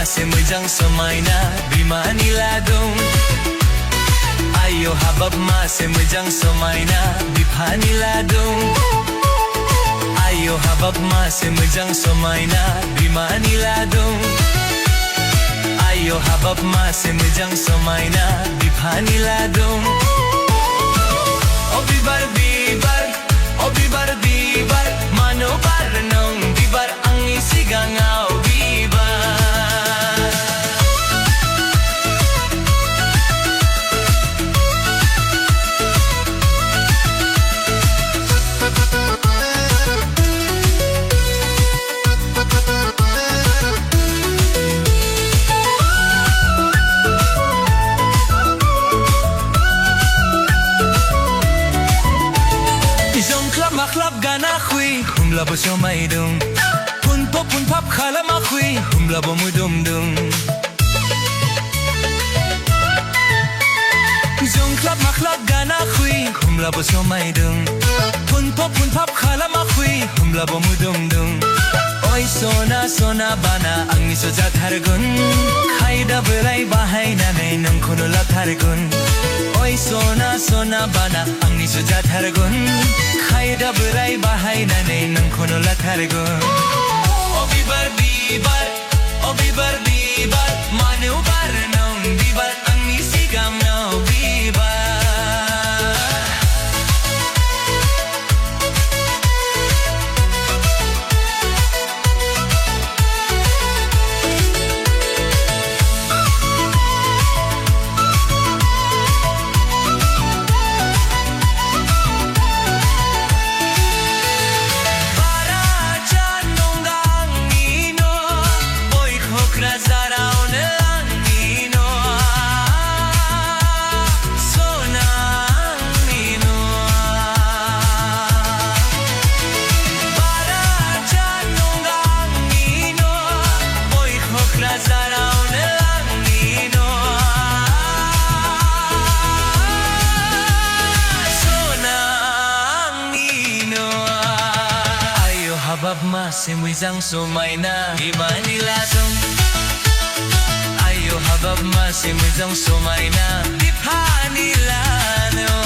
masih mejang semaina bimani ladung. Ayo habab masih mejang semaina bipani ladung. Ayo habab masih mejang semaina bimani ladung. Ayo habab masih mejang semaina bipani ladung. Oh bibar bibar, oh bibar bibar, mano barnong bibar ang isigangaw bibar. Maklap gana khui humla bo somai dung pun pap khala ma khui humla bo mudum dung jong klap maklap gana khui humla bo somai dung pun pap khala ma khui humla bo mudum dung. Oi sona sona bana angni so jathargun khaida belai bahainanai nongkhono lathargun. Oi sona sona bana angni so jathargun khaida belai bahainanai nongkhono lathargun. Oh bibar bibar, oh bibar bibar, manu barnong bibar angni sigamno bibar. Habab masih mejang somaina bimani ladung. Ayo habab masih mejang somaina bipani ladung.